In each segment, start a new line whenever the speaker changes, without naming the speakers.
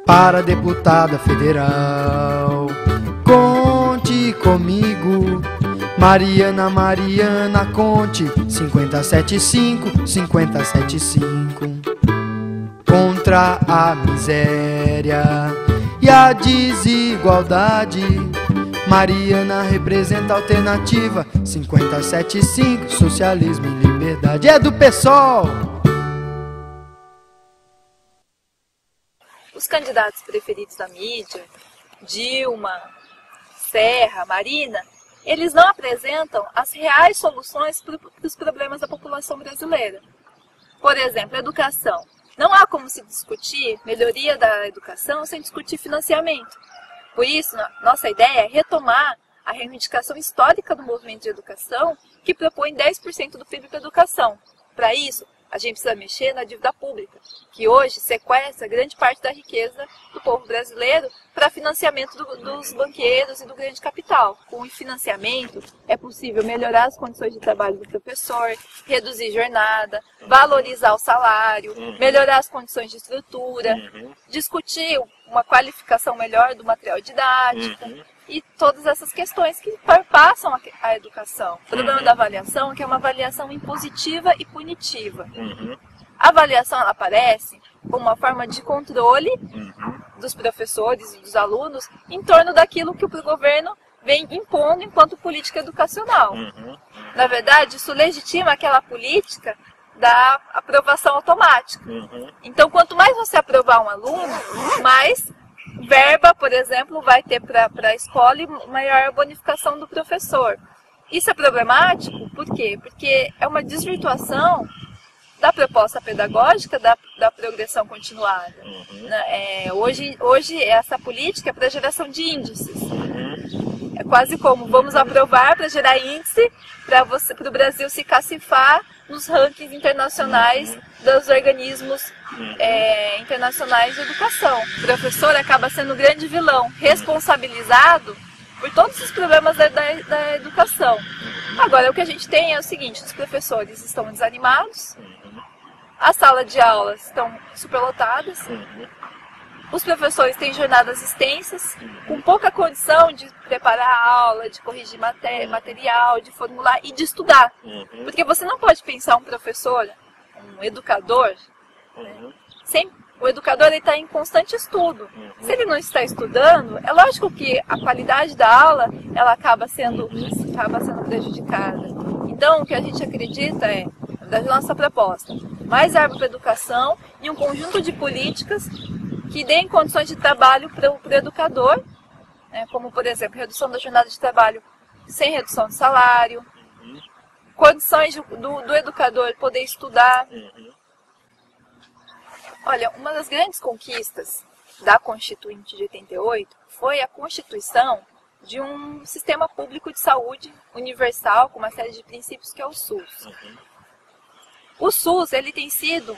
para deputada federal. Conte comigo, Mariana, conte 575, 575. Contra a miséria e a desigualdade, Mariana representa a alternativa 575, socialismo e liberdade. É do PSOL!
Os candidatos preferidos da mídia, Dilma, Serra, Marina, eles não apresentam as reais soluções para os problemas da população brasileira. Por exemplo, educação. Não há como se discutir melhoria da educação sem discutir financiamento. Por isso, nossa ideia é retomar a reivindicação histórica do movimento de educação, que propõe 10% do PIB para a educação. Para isso, a gente precisa mexer na dívida pública, que hoje sequestra grande parte da riqueza do povo brasileiro para financiamento dos banqueiros e do grande capital. Com o financiamento, é possível melhorar as condições de trabalho do professor, reduzir jornada, valorizar o salário, melhorar as condições de estrutura, discutir uma qualificação melhor do material didático e todas essas questões que perpassam a educação. O problema da avaliação é que é uma avaliação impositiva e punitiva. A avaliação ela aparece como uma forma de controle dos professores e dos alunos em torno daquilo que o governo vem impondo enquanto política educacional. Na verdade, isso legitima aquela política da aprovação automática. Então, quanto mais você aprovar um aluno, mais verba, por exemplo, vai ter para a escola e maior bonificação do professor. Isso é problemático, por quê? Porque é uma desvirtuação da proposta pedagógica da progressão continuada. Hoje essa política é para geração de índices. É quase como vamos aprovar para gerar índice para o Brasil se cacifar nos rankings internacionais dos organismos internacionais de educação. O professor acaba sendo o grande vilão, responsabilizado por todos os problemas da educação. Agora, o que a gente tem é o seguinte: os professores estão desanimados, as salas de aulas estão superlotadas, os professores têm jornadas extensas, com pouca condição de preparar a aula, de corrigir material, de formular e de estudar. Porque você não pode pensar um professor, um educador, o educador está em constante estudo. Se ele não está estudando, é lógico que a qualidade da aula ela acaba sendo prejudicada. Então, o que a gente acredita é, da nossa proposta, mais verba para a educação e um conjunto de políticas que deem condições de trabalho para o educador, como, por exemplo, redução da jornada de trabalho sem redução de salário, condições do educador poder estudar. Olha, uma das grandes conquistas da Constituinte de 88 foi a constituição de um sistema público de saúde universal, com uma série de princípios, que é o SUS. O SUS, ele tem sido,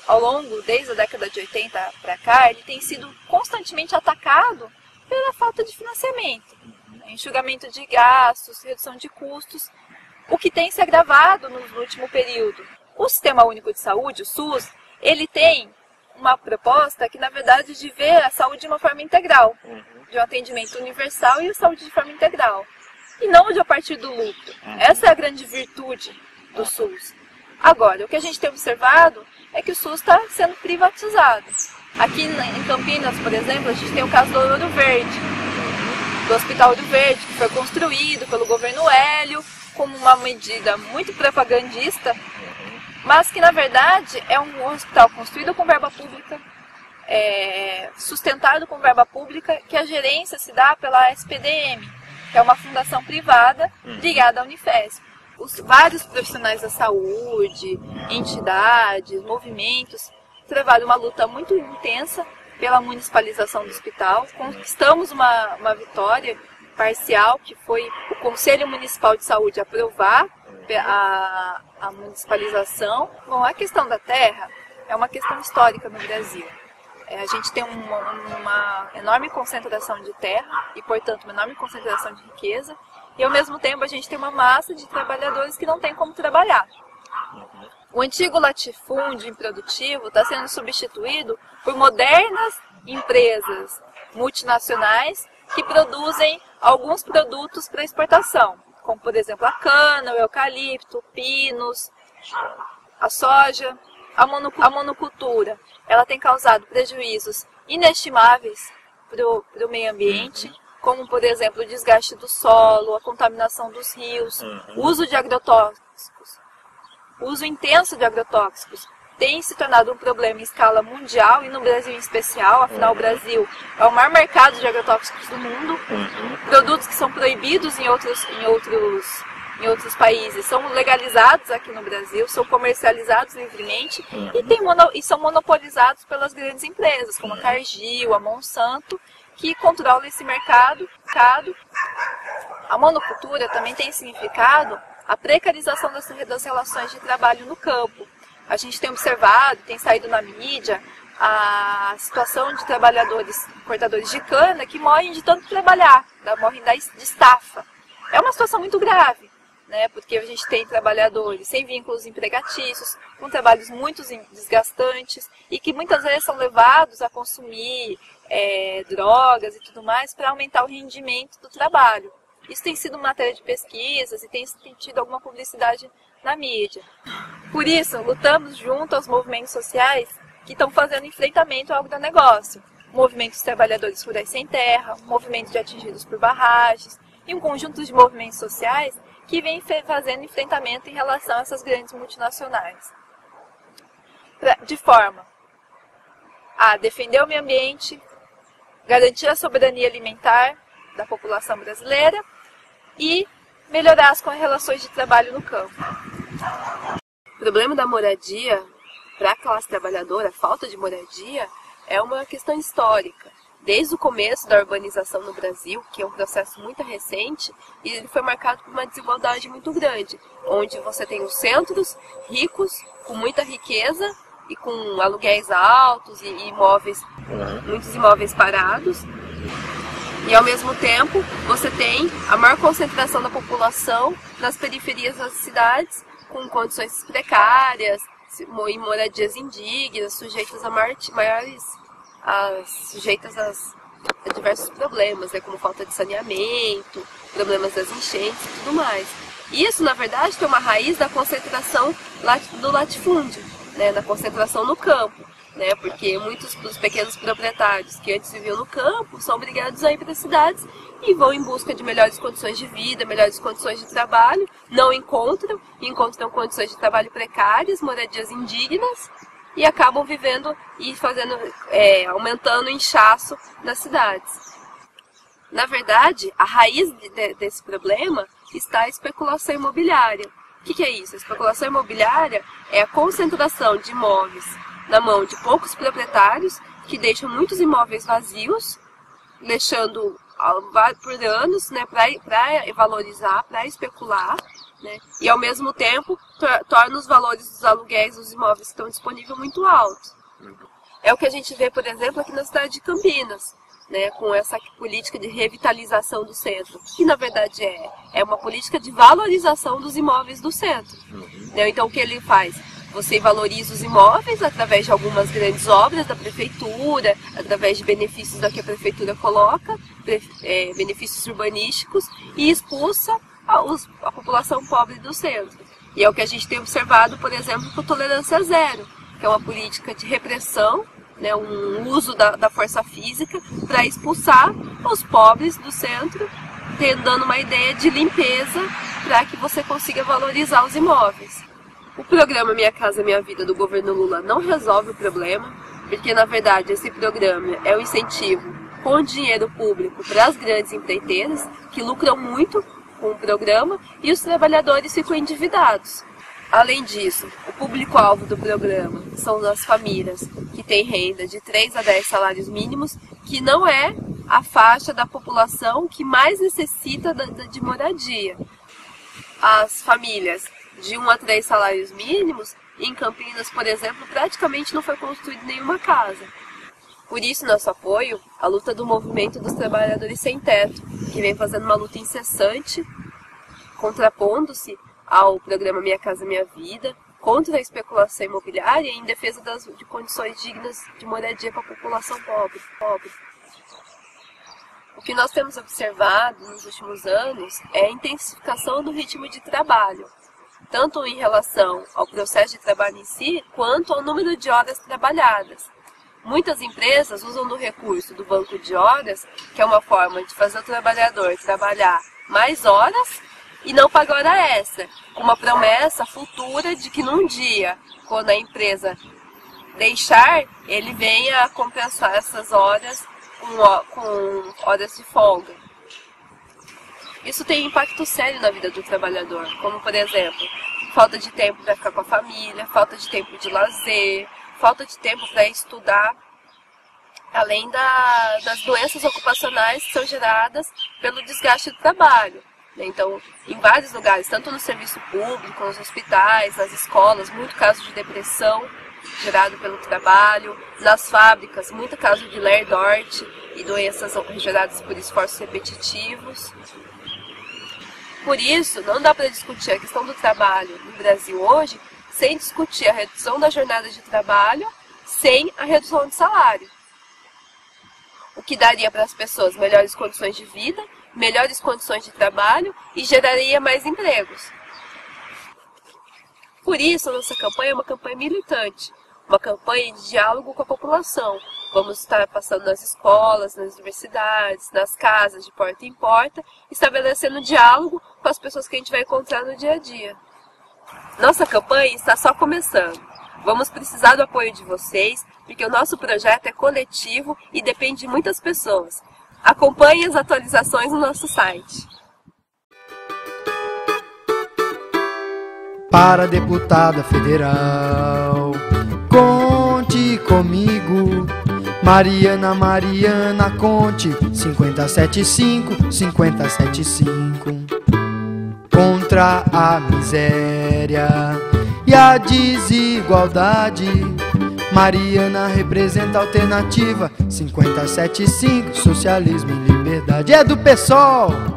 ao longo, desde a década de 80 para cá, ele tem sido constantemente atacado pela falta de financiamento, enxugamento de gastos, redução de custos, o que tem se agravado no último período. O Sistema Único de Saúde, o SUS, ele tem uma proposta que, na verdade, de ver a saúde de uma forma integral, de um atendimento universal e a saúde de forma integral, e não de a partir do lucro. Essa é a grande virtude do SUS. Agora, o que a gente tem observado é que o SUS está sendo privatizado. Aqui em Campinas, por exemplo, a gente tem o caso do Ouro Verde, do Hospital Ouro Verde, que foi construído pelo governo Hélio como uma medida muito propagandista, mas que, na verdade, é um hospital construído com verba pública, sustentado com verba pública, que a gerência se dá pela SPDM, que é uma fundação privada ligada à Unifesp. Vários profissionais da saúde, entidades, movimentos, travaram uma luta muito intensa pela municipalização do hospital. Conquistamos uma vitória parcial, que foi o Conselho Municipal de Saúde aprovar a municipalização. Bom, a questão da terra é uma questão histórica no Brasil. A gente tem uma enorme concentração de terra e, portanto, uma enorme concentração de riqueza. E, ao mesmo tempo, a gente tem uma massa de trabalhadores que não tem como trabalhar. O antigo latifúndio improdutivo está sendo substituído por modernas empresas multinacionais que produzem alguns produtos para exportação, como por exemplo a cana, o eucalipto, pinos, a soja. A monocultura, ela tem causado prejuízos inestimáveis para o meio ambiente, como por exemplo o desgaste do solo, a contaminação dos rios, o uso de agrotóxicos. O uso intenso de agrotóxicos tem se tornado um problema em escala mundial e no Brasil em especial, afinal o Brasil é o maior mercado de agrotóxicos do mundo. Produtos que são proibidos em outros países são legalizados aqui no Brasil, são comercializados livremente e são monopolizados pelas grandes empresas, como a Cargill, a Monsanto, que controlam esse mercado. A monocultura também tem significado a precarização das relações de trabalho no campo. A gente tem observado, tem saído na mídia, a situação de trabalhadores, cortadores de cana, que morrem de tanto trabalhar, morrem de estafa. É uma situação muito grave, né? Porque a gente tem trabalhadores sem vínculos empregatícios, com trabalhos muito desgastantes e que muitas vezes são levados a consumir drogas e tudo mais para aumentar o rendimento do trabalho. Isso tem sido matéria de pesquisas e tem tido alguma publicidade na mídia. Por isso, lutamos junto aos movimentos sociais que estão fazendo enfrentamento ao agronegócio. O movimento dos trabalhadores rurais sem terra, o movimento de atingidos por barragens e um conjunto de movimentos sociais que vem fazendo enfrentamento em relação a essas grandes multinacionais. De forma a defender o meio ambiente, garantir a soberania alimentar da população brasileira e melhorar as relações de trabalho no campo. O problema da moradia para a classe trabalhadora, a falta de moradia, é uma questão histórica. Desde o começo da urbanização no Brasil, que é um processo muito recente, e ele foi marcado por uma desigualdade muito grande, onde você tem os centros ricos, com muita riqueza e com aluguéis altos e muitos imóveis parados. E ao mesmo tempo, você tem a maior concentração da população nas periferias das cidades, com condições precárias, em moradias indignas, sujeitas a diversos problemas, né, como falta de saneamento, problemas das enchentes e tudo mais. Isso, na verdade, tem uma raiz da concentração do latifúndio, né, da concentração no campo. Né, porque muitos dos pequenos proprietários que antes viviam no campo são obrigados a ir para as cidades e vão em busca de melhores condições de vida, melhores condições de trabalho, não encontram condições de trabalho precárias, moradias indignas e acabam vivendo e aumentando o inchaço nas cidades. Na verdade, a raiz desse problema está a especulação imobiliária. O que é isso? A especulação imobiliária é a concentração de imóveis na mão de poucos proprietários que deixam muitos imóveis vazios, deixando por anos, né, para valorizar, para especular, né, e ao mesmo tempo torna os valores dos aluguéis dos imóveis que estão disponíveis muito altos. É o que a gente vê, por exemplo, aqui na cidade de Campinas, né, com essa política de revitalização do centro, que na verdade é uma política de valorização dos imóveis do centro. Né, então o que ele faz? Você valoriza os imóveis através de algumas grandes obras da prefeitura, através de benefícios que a prefeitura coloca, benefícios urbanísticos, e expulsa a população pobre do centro. E é o que a gente tem observado, por exemplo, com tolerância zero, que é uma política de repressão, né, um uso da força física para expulsar os pobres do centro, dando uma ideia de limpeza para que você consiga valorizar os imóveis. O programa Minha Casa Minha Vida do governo Lula não resolve o problema, porque na verdade esse programa é um incentivo com dinheiro público para as grandes empreiteiras, que lucram muito com o programa, e os trabalhadores ficam endividados. Além disso, o público-alvo do programa são as famílias que têm renda de 3 a 10 salários mínimos, que não é a faixa da população que mais necessita de moradia. As famílias de 1 a 3 salários mínimos, em Campinas, por exemplo, praticamente não foi construída nenhuma casa. Por isso, nosso apoio à luta do movimento dos trabalhadores sem teto, que vem fazendo uma luta incessante, contrapondo-se ao programa Minha Casa Minha Vida, contra a especulação imobiliária e em defesa de condições dignas de moradia para a população pobre. O que nós temos observado nos últimos anos é a intensificação do ritmo de trabalho, tanto em relação ao processo de trabalho em si, quanto ao número de horas trabalhadas. Muitas empresas usam do recurso do banco de horas, que é uma forma de fazer o trabalhador trabalhar mais horas e não pagar hora extra, com uma promessa futura de que num dia, quando a empresa deixar, ele venha a compensar essas horas com horas de folga. Isso tem impacto sério na vida do trabalhador, como por exemplo, falta de tempo para ficar com a família, falta de tempo de lazer, falta de tempo para estudar, além das doenças ocupacionais que são geradas pelo desgaste do trabalho. Então, em vários lugares, tanto no serviço público, nos hospitais, nas escolas, muito caso de depressão gerado pelo trabalho, nas fábricas, muito caso de Ler-Dort e doenças geradas por esforços repetitivos. Por isso, não dá para discutir a questão do trabalho no Brasil hoje sem discutir a redução da jornada de trabalho, sem a redução de salário. O que daria para as pessoas melhores condições de vida, melhores condições de trabalho e geraria mais empregos. Por isso, a nossa campanha é uma campanha militante, uma campanha de diálogo com a população. Vamos estar passando nas escolas, nas universidades, nas casas, de porta em porta, estabelecendo diálogo com as pessoas que a gente vai encontrar no dia a dia. Nossa campanha está só começando. Vamos precisar do apoio de vocês, porque o nosso projeto é coletivo e depende de muitas pessoas. Acompanhe as atualizações no nosso site.
Para deputada federal, conte comigo. Mariana, conte 575, 575. Contra a miséria e a desigualdade, Mariana representa a alternativa 575, socialismo e liberdade. É do PSOL!